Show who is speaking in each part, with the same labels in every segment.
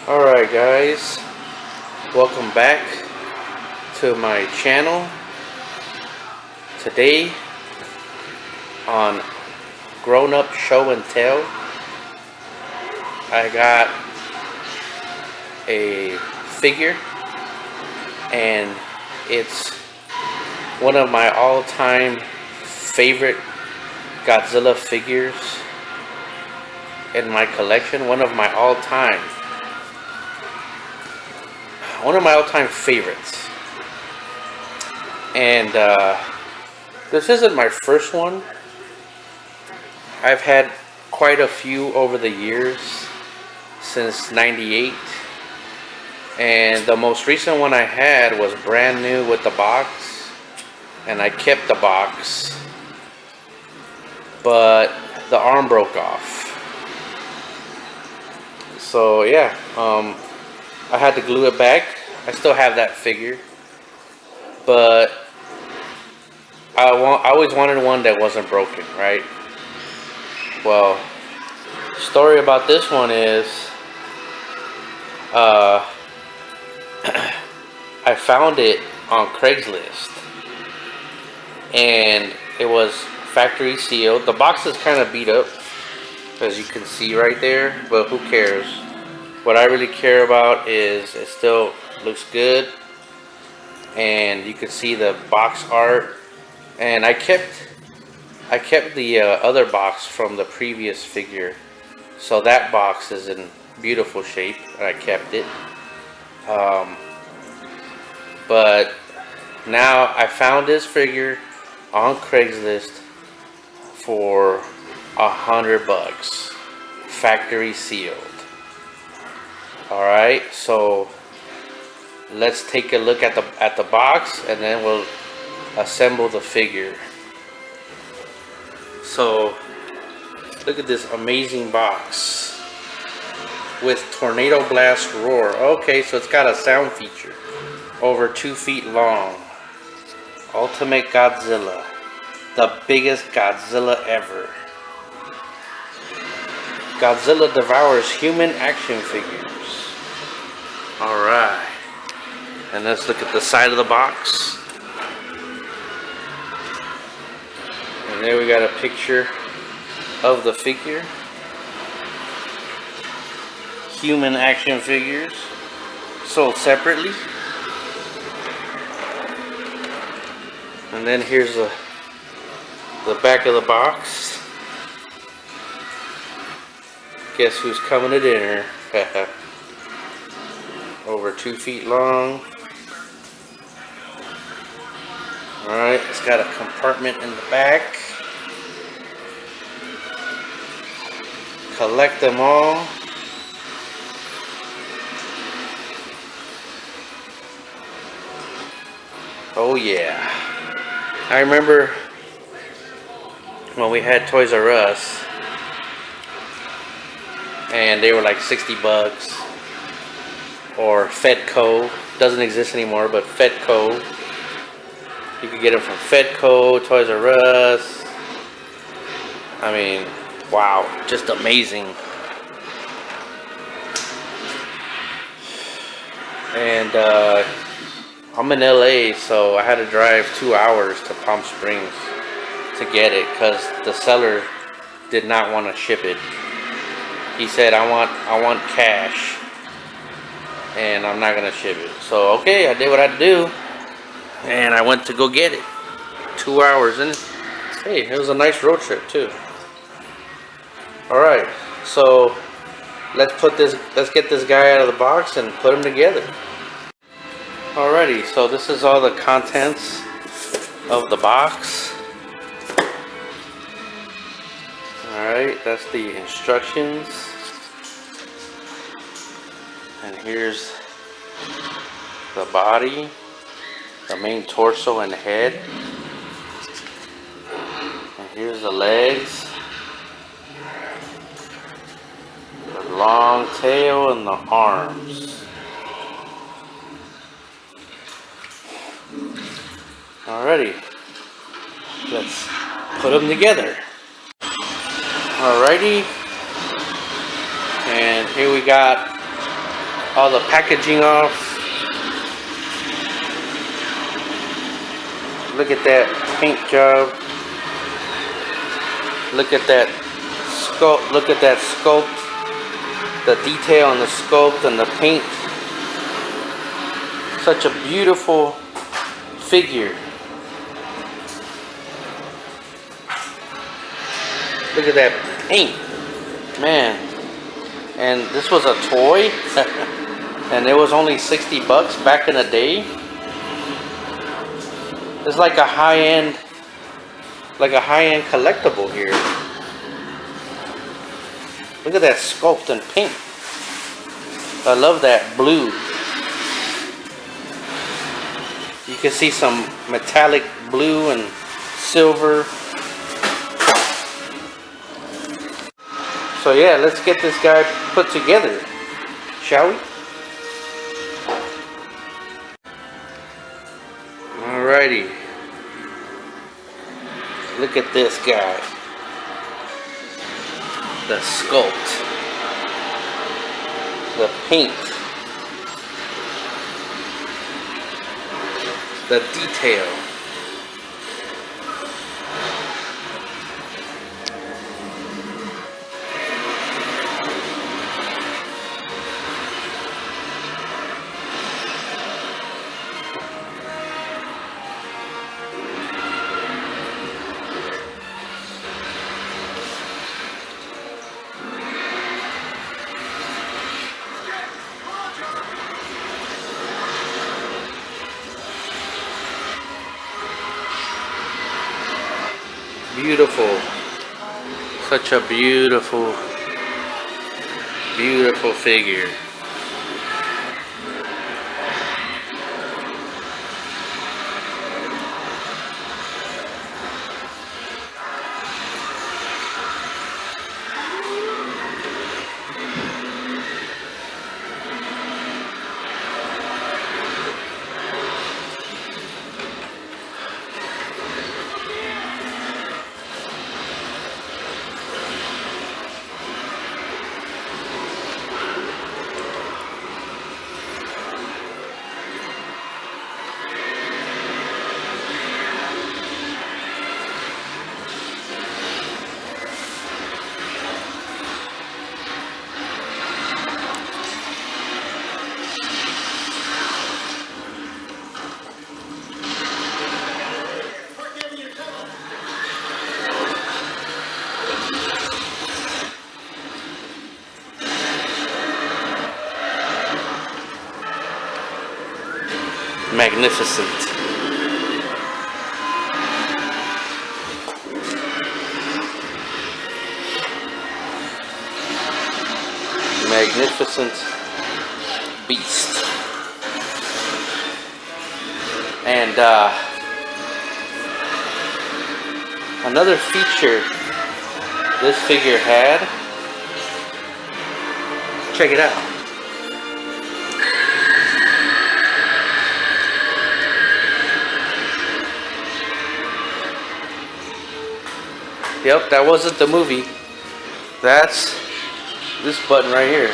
Speaker 1: Alright guys, welcome back to my channel. Today on Grown Up Show and Tell, I got a figure and it's one of my all-time favorite Godzilla figures in my collection. One of my all-time favorites. And this isn't my first one. I've had quite a few over the years since '98, and the most recent one I had was brand new with the box, and I kept the box, but the arm broke off. So yeah, I had to glue it back. I still have that figure, but I always wanted one that wasn't broken, right? Well, story about this one is I found it on Craigslist, and it was factory sealed. The box is kind of beat up, as you can see right there, but who cares? What I really care about is it still looks good, and you can see the box art. And I kept the other box from the previous figure, so that box is in beautiful shape, and I kept it. But now I found this figure on Craigslist for $100, factory sealed. Alright, so let's take a look at the box, and then we'll assemble the figure. So look at this amazing box with tornado blast roar. Okay, so it's got a sound feature. Over 2 feet long. Ultimate Godzilla. The biggest Godzilla ever. Godzilla devours human action figures. Alright. And let's look at the side of the box. And there we got a picture of the figure. Human action figures sold separately. And then here's the back of the box. Guess who's coming to dinner? Over 2 feet long. Alright, it's got a compartment in the back. Collect them all. Oh yeah. I remember when we had Toys R Us, and they were like $60. Or Fedco, doesn't exist anymore, but Fedco. You could get them from Fedco, Toys R Us. I mean, wow, just amazing. And I'm in LA, so I had to drive 2 hours to Palm Springs to get it, because the seller did not want to ship it. He said, I want cash, and I'm not gonna ship it. So okay, I did what I had to do, and I went to go get it. 2 hours, and hey, it was a nice road trip too. Alright, so let's get this guy out of the box and put him together. Alrighty, so this is all the contents of the box. Alright, that's the instructions. And here's the body, the main torso and head. And here's the legs, the long tail, and the arms. Alrighty, let's put them together. Alrighty, and here we got all the packaging off. Look at that paint job. Look at that sculpt. Look at that sculpt. The detail on the sculpt and the paint. Such a beautiful figure. Look at that paint, man. And this was a toy, and it was only 60 bucks back in the day. It's like a high-end collectible here. Look at that sculpt and paint. I love that blue. You can see some metallic blue and silver. So yeah, let's get this guy put together, shall we? Alrighty. Look at this guy. The sculpt. The paint. The detail. Beautiful. Such a beautiful, beautiful figure. Magnificent. Magnificent beast. And another feature this figure had, check it out. Yep, that wasn't the movie. That's this button right here.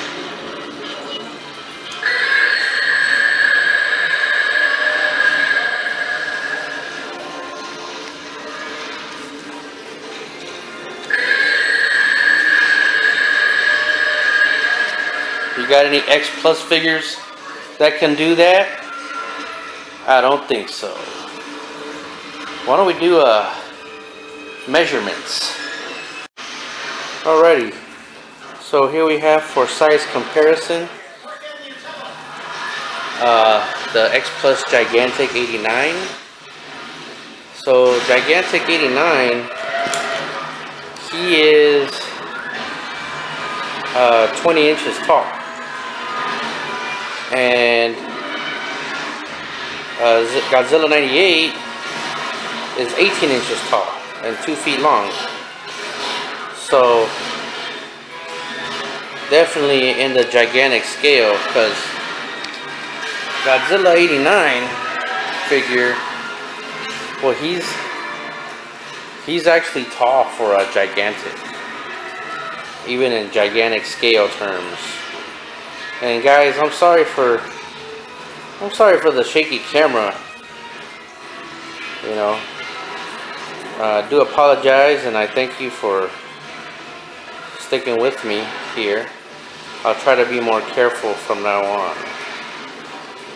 Speaker 1: You got any X Plus figures that can do that? I don't think so. Why don't we do measurements? Alrighty. So here we have for size comparison the X Plus Gigantic 89. So Gigantic 89, he is 20 inches tall, and Godzilla 98 is 18 inches tall and 2 feet long. So definitely in the gigantic scale, because Godzilla 89 figure, well, he's actually tall for a gigantic, even in gigantic scale terms. And guys, I'm sorry for the shaky camera. You know, do apologize, and I thank you for sticking with me here. I'll try to be more careful from now on.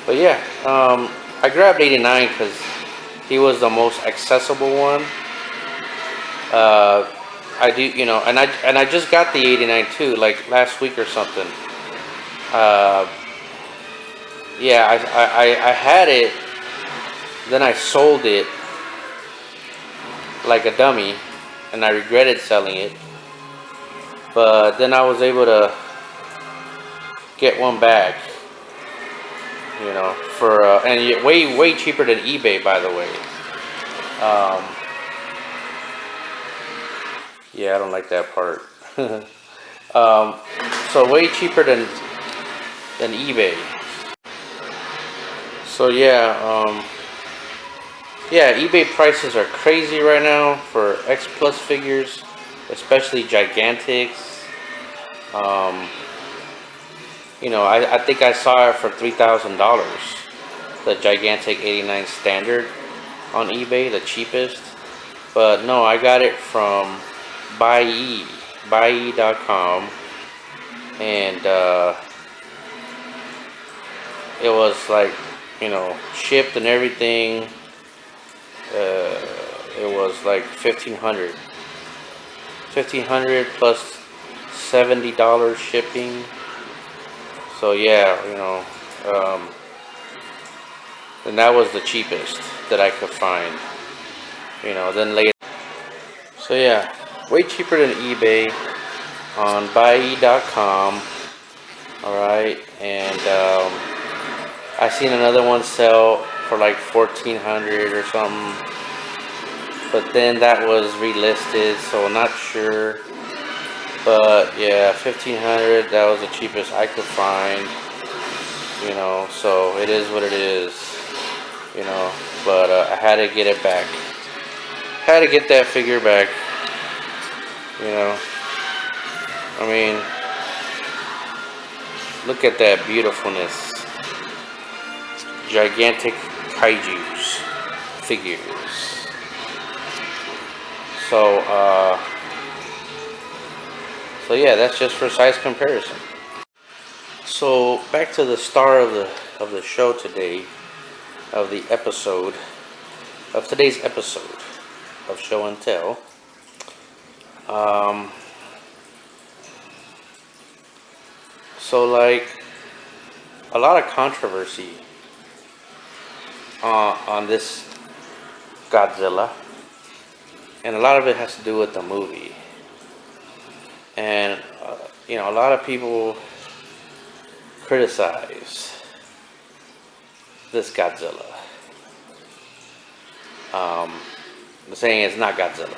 Speaker 1: But yeah, I grabbed 89 because he was the most accessible one. I do, you know, and I just got the 89 too, like last week or something. Uh, yeah, I had it, then I sold it like a dummy, and I regretted selling it. But then I was able to get one back, you know, for and way cheaper than eBay, by the way. Um, yeah, I don't like that part. So way cheaper than eBay. So yeah, yeah, eBay prices are crazy right now for X Plus figures, especially gigantics. Um, you know, I think I saw it for $3,000, the gigantic 89 standard on eBay, the cheapest. But no, I got it from buye.com, and it was like, you know, shipped and everything. It was like 1,500 plus $70 shipping. So yeah, you know, and that was the cheapest that I could find. You know, then later. So yeah, way cheaper than eBay on buye.com. All right, and I seen another one sell for like 1,400 or something, but then that was relisted, so I'm not sure. But yeah, 1,500. That was the cheapest I could find. You know, so it is what it is. You know, but I had to get it back. Had to get that figure back. You know, I mean, look at that beautifulness. Gigantic kaijus figures. So yeah, that's just for size comparison. So back to the star of the show today, of the episode, of today's episode of Show and Tell. So like a lot of controversy on this Godzilla, and a lot of it has to do with the movie. And you know, a lot of people criticize this Godzilla, saying it's not Godzilla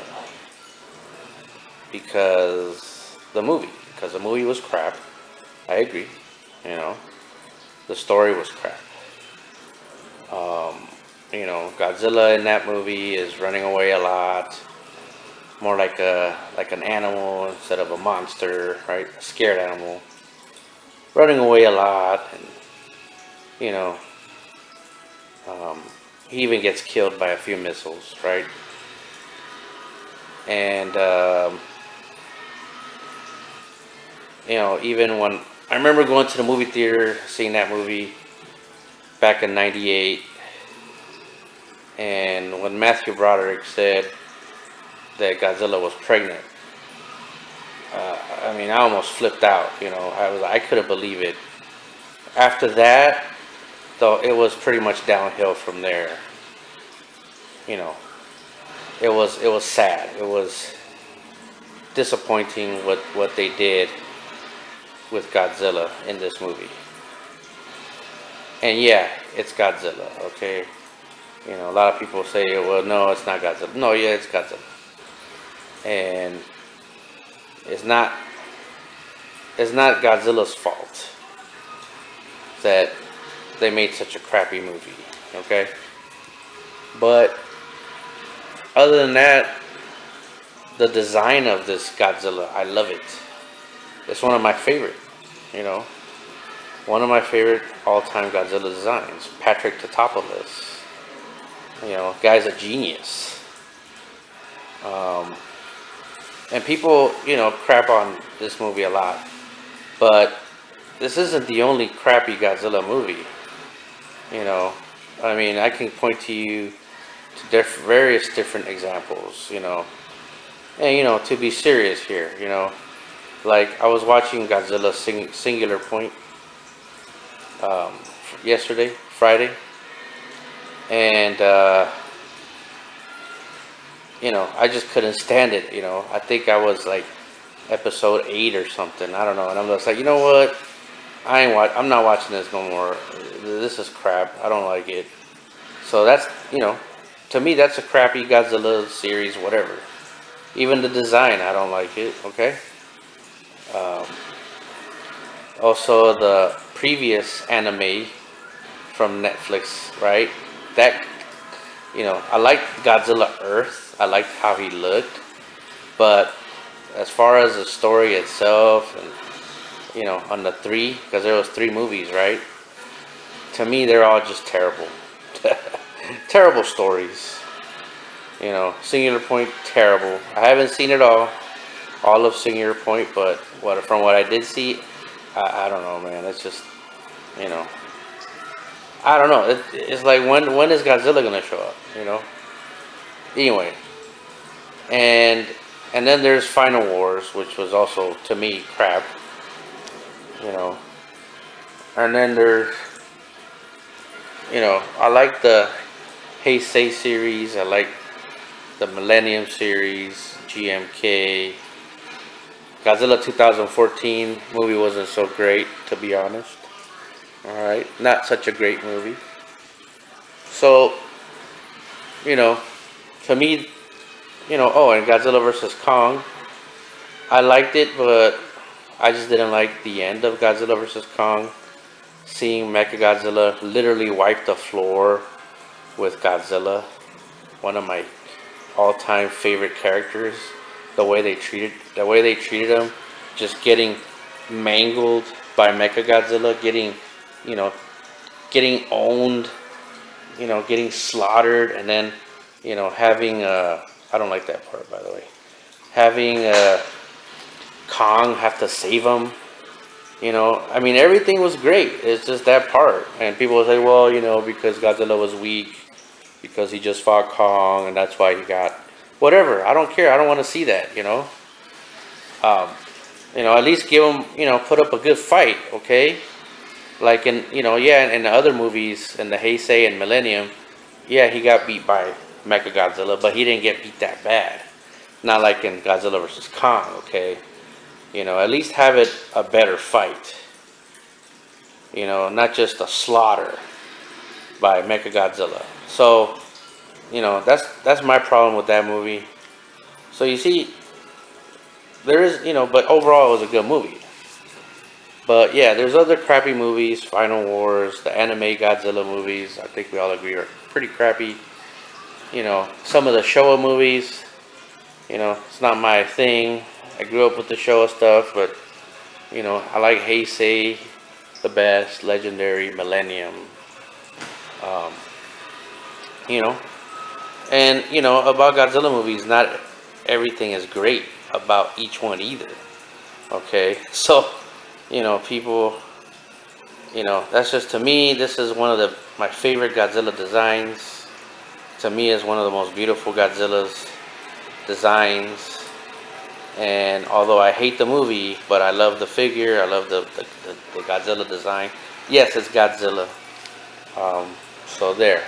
Speaker 1: because the movie was crap. I agree. You know, the story was crap. You know, Godzilla in that movie is running away a lot, more like an animal instead of a monster, right? A scared animal, running away a lot, and you know, he even gets killed by a few missiles, right? And you know, even when I remember going to the movie theater, seeing that movie back in '98, and when Matthew Broderick said that Godzilla was pregnant, I mean, I almost flipped out. You know, I couldn't believe it. After that, though, it was pretty much downhill from there. You know, it was sad. It was disappointing what they did with Godzilla in this movie. And yeah, it's Godzilla, okay? You know, a lot of people say, well, no, it's not Godzilla. No, yeah, it's Godzilla. And it's not Godzilla's fault that they made such a crappy movie, okay? But other than that, the design of this Godzilla, I love it. It's one of my favorite, you know. one of my favorite all-time Godzilla designs, Patrick Tatopoulos. Guy's a genius. Um, and people, crap on this movie a lot, but this isn't the only crappy Godzilla movie. You know, I mean, I can point to you to various different examples. And to be serious here, like I was watching Godzilla Singular Point um, yesterday, Friday, and I just couldn't stand it. I think I was like episode 8 or something. I don't know, and I'm just like, you know what? I'm not watching this no more. This is crap. I don't like it. So that's to me that's a crappy Godzilla series, whatever. Even the design, I don't like it. Okay. Um, Also, the previous anime from Netflix, right? That I liked Godzilla Earth. I liked how he looked, but as far as the story itself, and on the three, because there was 3 movies, right? To me, they're all just terrible, terrible stories. Singular Point, terrible. I haven't seen it all of Singular Point, but from what I did see, I don't know, man. It's just, you know, I don't know. It's like when is Godzilla gonna show up? Anyway, and and then there's Final Wars, which was also to me crap. You know, and then there's I like the Heisei series. I like the Millennium series, GMK. Godzilla 2014 movie wasn't so great, to be honest. All right, not such a great movie. So, you know, to me, oh, and Godzilla versus Kong, I liked it, but I just didn't like the end of Godzilla versus Kong. Seeing Mechagodzilla literally wipe the floor with Godzilla, one of my all-time favorite characters. The way they treated him, just getting mangled by Mechagodzilla, you know, getting owned, getting slaughtered, and then, having I don't like that part, by the way. Having Kong have to save him. I mean, everything was great. It's just that part, and people will say, well, because Godzilla was weak, because he just fought Kong, and that's why he got whatever. I don't care. I don't want to see that. Um, at least give him, put up a good fight, okay? Like yeah, in the other movies, in the Heisei and Millennium, yeah, he got beat by Mechagodzilla, but he didn't get beat that bad. Not like in Godzilla versus Kong, okay? At least have it a better fight. Not just a slaughter by Mechagodzilla. So, that's my problem with that movie. So you see, there is, but overall it was a good movie. But yeah, there's other crappy movies, Final Wars, the anime Godzilla movies, I think we all agree are pretty crappy. Some of the Showa movies, it's not my thing. I grew up with the Showa stuff, but, I like Heisei the best, Legendary, Millennium. Um, you know, and, about Godzilla movies, not everything is great about each one either. Okay, so, people, that's just to me. This is one of my favorite Godzilla designs. To me, is one of the most beautiful Godzilla's designs. And although I hate the movie, but I love the figure. I love the Godzilla design. Yes, it's Godzilla. So there,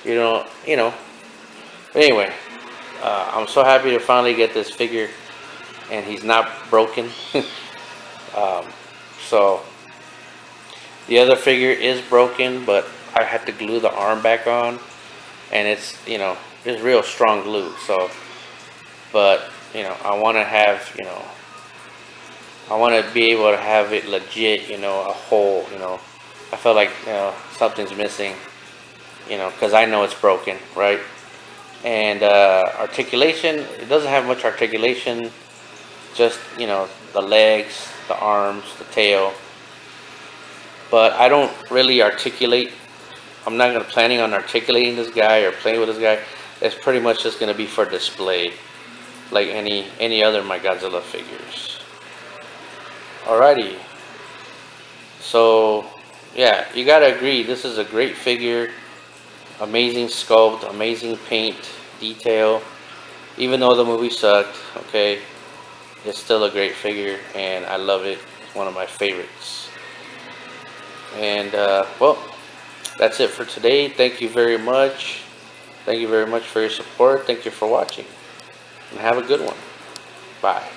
Speaker 1: you know, you know. Anyway, I'm so happy to finally get this figure, and he's not broken. um, so the other figure is broken, but I had to glue the arm back on, and it's it's real strong glue. So, but I want to have I want to be able to have it legit, a whole. I feel like something's missing, because I know it's broken, right? And articulation, it doesn't have much articulation. Just the legs, the arms, the tail. but I don't really articulate. I'm not gonna planning on articulating this guy or playing with this guy. It's pretty much just gonna be for display, like any other of my Godzilla figures. Alrighty. So yeah, you gotta agree. This is a great figure. Amazing sculpt, amazing paint detail. Even though the movie sucked, okay, it's still a great figure, and I love it. It's one of my favorites. And well, that's it for today. Thank you very much. Thank you very much for your support. Thank you for watching, and have a good one. Bye.